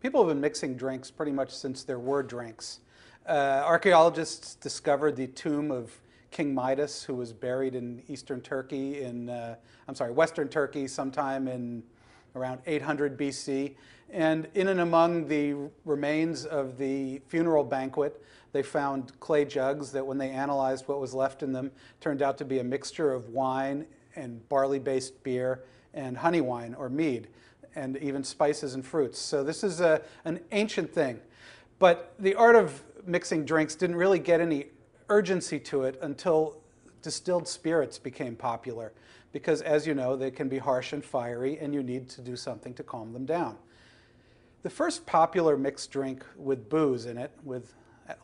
People have been mixing drinks pretty much since there were drinks. Archaeologists discovered the tomb of King Midas, who was buried in eastern Turkey Western Turkey sometime in around 800 BC. And in and among the remains of the funeral banquet, they found clay jugs that when they analyzed what was left in them, turned out to be a mixture of wine and barley-based beer and honey wine or mead, and even spices and fruits. So this is an ancient thing. But the art of mixing drinks didn't really get any urgency to it until distilled spirits became popular. Because as you know, they can be harsh and fiery, and you need to do something to calm them down. The first popular mixed drink with booze in it, with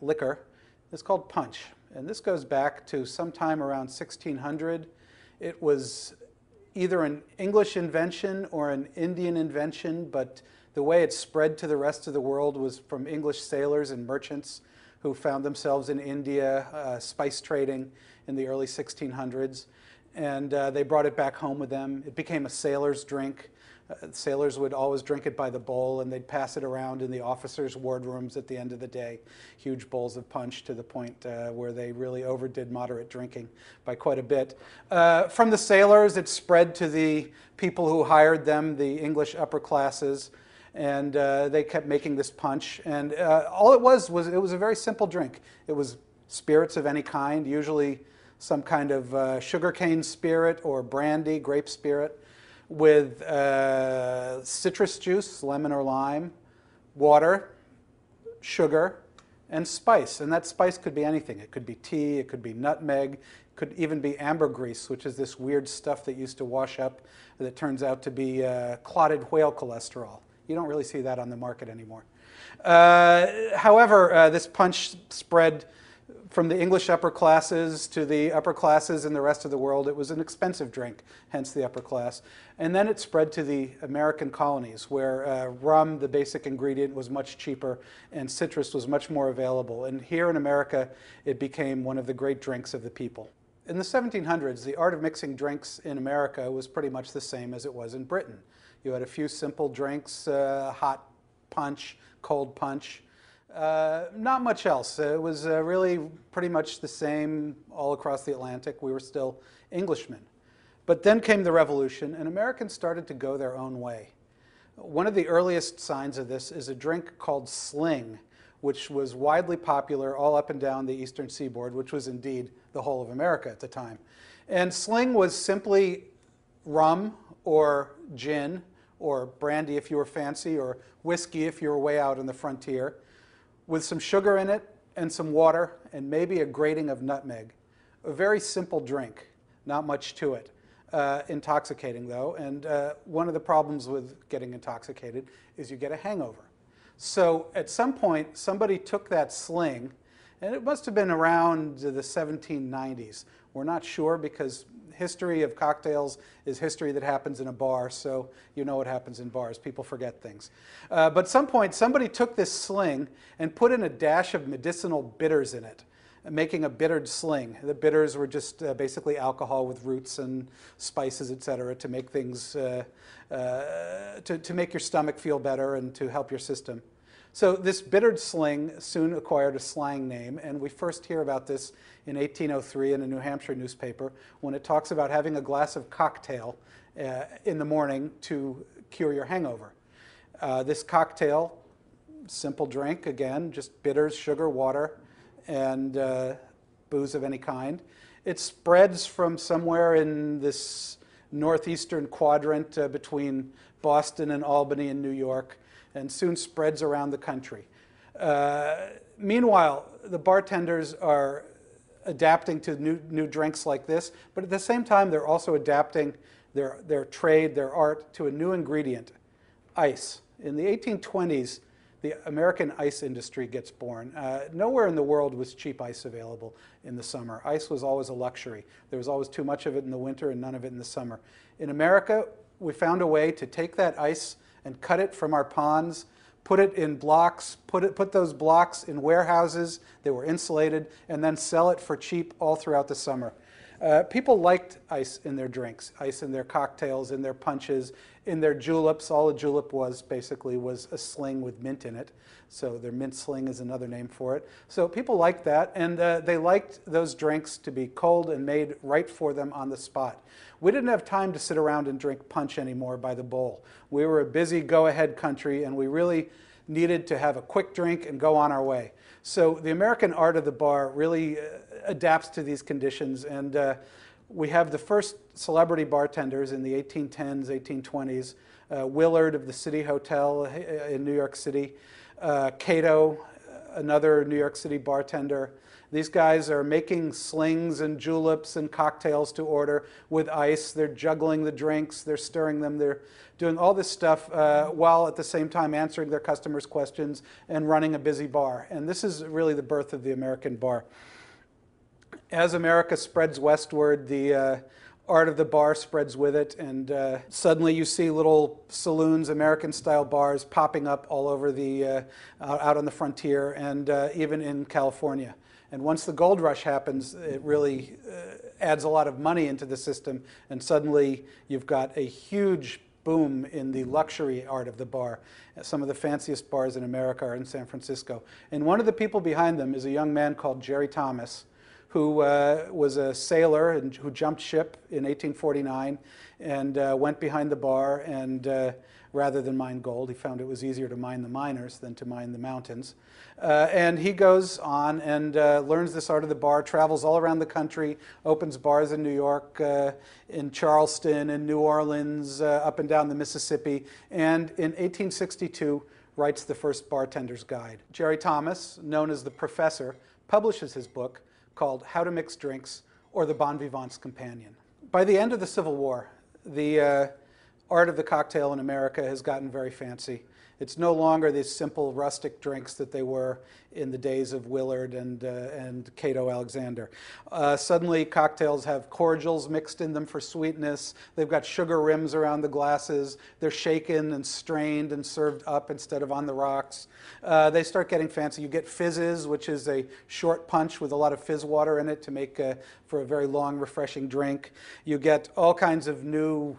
liquor, is called punch. And this goes back to sometime around 1600. It was either an English invention or an Indian invention, but the way it spread to the rest of the world was from English sailors and merchants who found themselves in India spice trading in the early 1600s. And they brought it back home with them. It became a sailor's drink. Sailors would always drink it by the bowl, and they'd pass it around in the officers' wardrooms at the end of the day. Huge bowls of punch, to the point where they really overdid moderate drinking by quite a bit. From the sailors, it spread to the people who hired them, the English upper classes, and they kept making this punch. And all it was it was a very simple drink. It was spirits of any kind, usually some kind of sugarcane spirit or brandy, grape spirit, with citrus juice, lemon or lime, water, sugar, and spice. And that spice could be anything. It could be tea, it could be nutmeg, it could even be ambergris, which is this weird stuff that used to wash up that turns out to be clotted whale cholesterol. You don't really see that on the market anymore. However, this punch spread from the English upper classes to the upper classes in the rest of the world. It was an expensive drink, hence the upper class. And then it spread to the American colonies, where rum, the basic ingredient, was much cheaper, and citrus was much more available. And here in America, it became one of the great drinks of the people. In the 1700s, the art of mixing drinks in America was pretty much the same as it was in Britain. You had a few simple drinks, hot punch, cold punch. Not much else. It was really pretty much the same all across the Atlantic. We were still Englishmen. But then came the Revolution, and Americans started to go their own way. One of the earliest signs of this is a drink called sling, which was widely popular all up and down the eastern seaboard, which was indeed the whole of America at the time. And sling was simply rum or gin or brandy if you were fancy, or whiskey if you were way out on the frontier, with some sugar in it and some water and maybe a grating of nutmeg. A very simple drink, not much to it. Intoxicating though, and one of the problems with getting intoxicated is you get a hangover. So at some point, somebody took that sling, and it must have been around the 1790s. We're not sure, because history of cocktails is history that happens in a bar, so you know what happens in bars. People forget things. But at some point, somebody took this sling and put in a dash of medicinal bitters in it, making a bittered sling. The bitters were just basically alcohol with roots and spices, etc., to make things, to make your stomach feel better and to help your system. So this bittered sling soon acquired a slang name, and we first hear about this in 1803 in a New Hampshire newspaper, when it talks about having a glass of cocktail in the morning to cure your hangover. This cocktail, simple drink, again, just bitters, sugar, water, and booze of any kind. It spreads from somewhere in this northeastern quadrant between Boston and Albany and New York, and soon spreads around the country. Meanwhile, the bartenders are adapting to new drinks like this, but at the same time, they're also adapting their trade, their art, to a new ingredient, ice. In the 1820s, the American ice industry gets born. Nowhere in the world was cheap ice available in the summer. Ice was always a luxury. There was always too much of it in the winter and none of it in the summer. In America, we found a way to take that ice and cut it from our ponds, put it in blocks, put those blocks in warehouses that were insulated, and then sell it for cheap all throughout the summer. People liked ice in their drinks, ice in their cocktails, in their punches, in their juleps. All a julep was basically was a sling with mint in it. So their mint sling is another name for it. So people liked that, and they liked those drinks to be cold and made right for them on the spot. We didn't have time to sit around and drink punch anymore by the bowl. We were a busy go-ahead country, and we really needed to have a quick drink and go on our way. So the American art of the bar really adapts to these conditions, and we have the first celebrity bartenders in the 1810s, 1820s. Willard of the City Hotel in New York City, Cato, another New York City bartender. These guys are making slings and juleps and cocktails to order with ice. They're juggling the drinks, they're stirring them, they're doing all this stuff while at the same time answering their customers' questions and running a busy bar. And this is really the birth of the American bar. As America spreads westward, the art of the bar spreads with it, and suddenly you see little saloons, American-style bars popping up all over the, out on the frontier, and even in California. And once the gold rush happens, it really adds a lot of money into the system, and suddenly you've got a huge boom in the luxury art of the bar. Some of the fanciest bars in America are in San Francisco. And one of the people behind them is a young man called Jerry Thomas, who was a sailor and who jumped ship in 1849 and went behind the bar, and rather than mine gold, he found it was easier to mine the miners than to mine the mountains. And he goes on and learns this art of the bar, travels all around the country, opens bars in New York, in Charleston, in New Orleans, up and down the Mississippi, and in 1862 writes the first bartender's guide. Jerry Thomas, known as the Professor, publishes his book called How to Mix Drinks, or the Bon Vivant's Companion. By the end of the Civil War, the art of the cocktail in America has gotten very fancy. It's no longer these simple rustic drinks that they were in the days of Willard and Cato Alexander. Suddenly cocktails have cordials mixed in them for sweetness. They've got sugar rims around the glasses. They're shaken and strained and served up instead of on the rocks. They start getting fancy. You get fizzes, which is a short punch with a lot of fizz water in it to make for a very long, refreshing drink. You get all kinds of new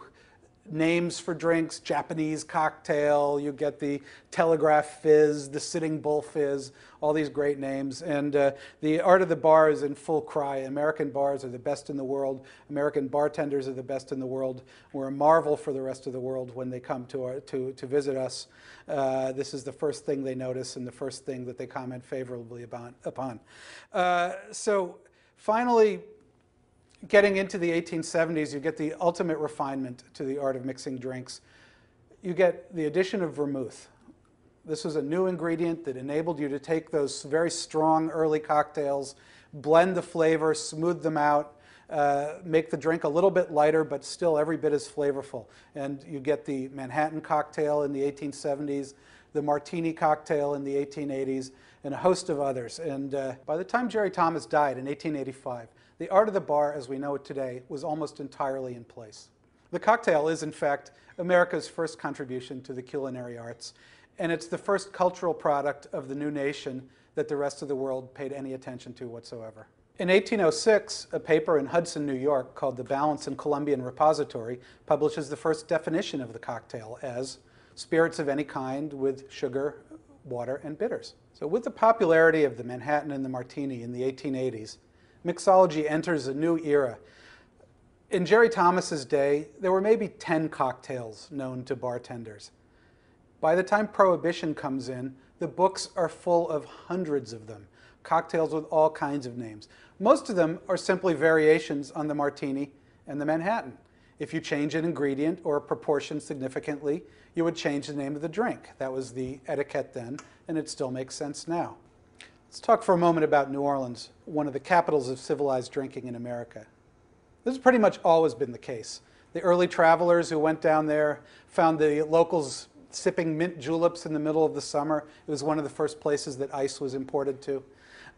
names for drinks, Japanese cocktail, you get the Telegraph Fizz, the Sitting Bull Fizz, all these great names. And the art of the bar is in full cry. American bars are the best in the world. American bartenders are the best in the world. We're a marvel for the rest of the world when they come to visit us. This is the first thing they notice and the first thing that they comment favorably upon. So finally, getting into the 1870s, you get the ultimate refinement to the art of mixing drinks. You get the addition of vermouth. This was a new ingredient that enabled you to take those very strong early cocktails, blend the flavor, smooth them out, make the drink a little bit lighter, but still every bit as flavorful. And you get the Manhattan cocktail in the 1870s, the Martini cocktail in the 1880s, and a host of others. And by the time Jerry Thomas died in 1885, the art of the bar, as we know it today, was almost entirely in place. The cocktail is, in fact, America's first contribution to the culinary arts, and it's the first cultural product of the new nation that the rest of the world paid any attention to whatsoever. In 1806, a paper in Hudson, New York, called the Balance and Columbian Repository, publishes the first definition of the cocktail as spirits of any kind with sugar, water, and bitters. So with the popularity of the Manhattan and the Martini in the 1880s, mixology enters a new era. In Jerry Thomas's day, there were maybe 10 cocktails known to bartenders. By the time Prohibition comes in, the books are full of hundreds of them, cocktails with all kinds of names. Most of them are simply variations on the Martini and the Manhattan. If you change an ingredient or a proportion significantly, you would change the name of the drink. That was the etiquette then, and it still makes sense now. Let's talk for a moment about New Orleans, one of the capitals of civilized drinking in America. This has pretty much always been the case. The early travelers who went down there found the locals sipping mint juleps in the middle of the summer. It was one of the first places that ice was imported to.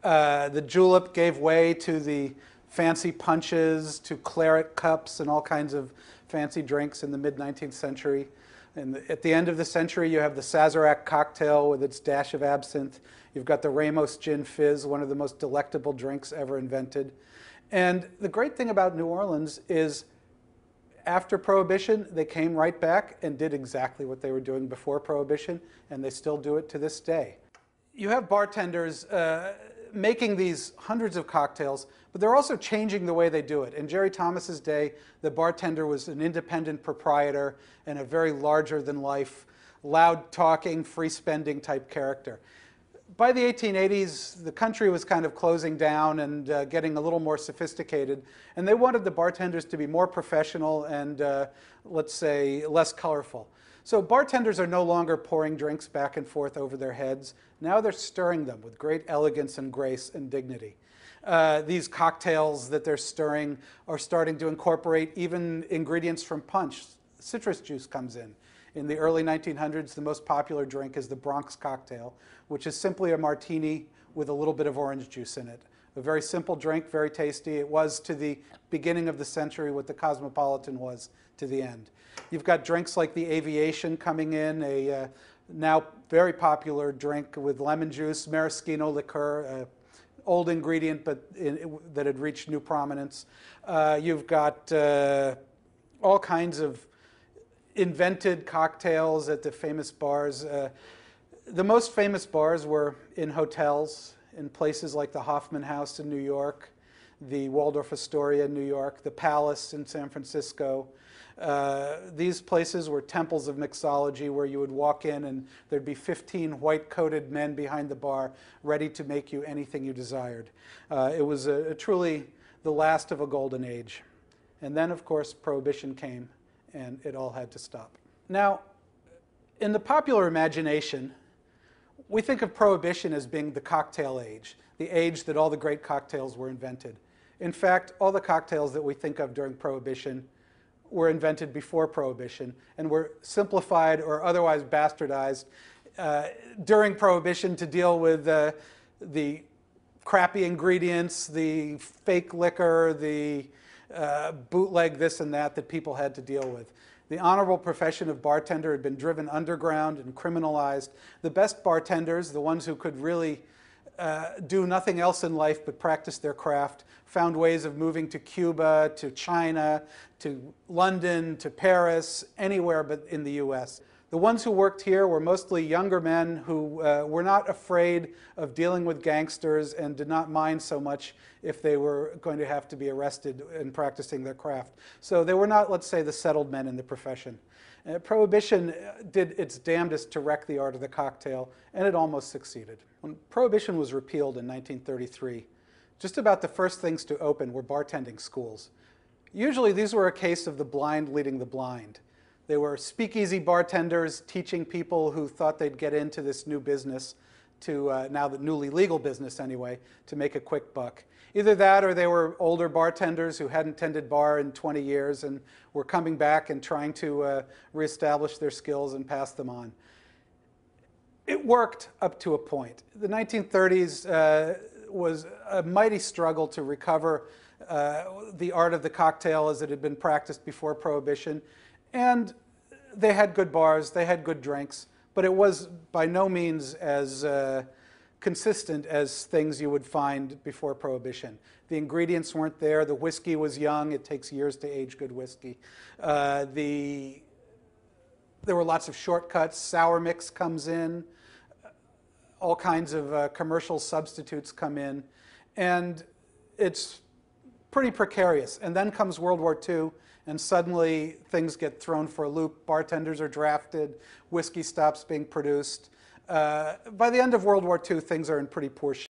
The julep gave way to the fancy punches, to claret cups, and all kinds of fancy drinks in the mid-19th century. And at the end of the century, you have the Sazerac cocktail with its dash of absinthe. You've got the Ramos Gin Fizz, one of the most delectable drinks ever invented. And the great thing about New Orleans is after Prohibition, they came right back and did exactly what they were doing before Prohibition, and they still do it to this day. You have bartenders making these hundreds of cocktails, but they're also changing the way they do it. In Jerry Thomas's day, the bartender was an independent proprietor and a very larger-than-life, loud-talking, free-spending type character. By the 1880s, the country was kind of closing down and getting a little more sophisticated, and they wanted the bartenders to be more professional and, let's say, less colorful. So bartenders are no longer pouring drinks back and forth over their heads. Now they're stirring them with great elegance and grace and dignity. These cocktails that they're stirring are starting to incorporate even ingredients from punch. Citrus juice comes in. In the early 1900s, the most popular drink is the Bronx cocktail, which is simply a martini with a little bit of orange juice in it. A very simple drink, very tasty. It was to the beginning of the century what the Cosmopolitan was to the end. You've got drinks like the Aviation coming in, a now very popular drink with lemon juice, maraschino liqueur, an old ingredient but that had reached new prominence. You've got all kinds of invented cocktails at the famous bars. The most famous bars were in hotels, in places like the Hoffman House in New York, the Waldorf Astoria in New York, the Palace in San Francisco. These places were temples of mixology where you would walk in and there'd be 15 white-coated men behind the bar ready to make you anything you desired. It was truly the last of a golden age. And then, of course, Prohibition came and it all had to stop. Now, in the popular imagination, we think of Prohibition as being the cocktail age, the age that all the great cocktails were invented. In fact, all the cocktails that we think of during Prohibition were invented before Prohibition and were simplified or otherwise bastardized during Prohibition to deal with the crappy ingredients, the fake liquor, the bootleg this and that people had to deal with. The honorable profession of bartender had been driven underground and criminalized. The best bartenders, the ones who could really do nothing else in life but practice their craft, found ways of moving to Cuba, to China, to London, to Paris, anywhere but in the US. The ones who worked here were mostly younger men who were not afraid of dealing with gangsters and did not mind so much if they were going to have to be arrested in practicing their craft. So they were not, let's say, the settled men in the profession. Prohibition did its damnedest to wreck the art of the cocktail, and it almost succeeded. When Prohibition was repealed in 1933, just about the first things to open were bartending schools. Usually these were a case of the blind leading the blind. They were speakeasy bartenders teaching people who thought they'd get into this new business, to now the newly legal business anyway, to make a quick buck. Either that or they were older bartenders who hadn't tended bar in 20 years and were coming back and trying to reestablish their skills and pass them on. It worked up to a point. The 1930s was a mighty struggle to recover the art of the cocktail as it had been practiced before Prohibition. And they had good bars, they had good drinks, but it was by no means as consistent as things you would find before Prohibition. The ingredients weren't there, the whiskey was young, it takes years to age good whiskey. There were lots of shortcuts, sour mix comes in, all kinds of commercial substitutes come in, and it's pretty precarious. And then comes World War II, and suddenly things get thrown for a loop. Bartenders are drafted, whiskey stops being produced. By the end of World War II, things are in pretty poor shape.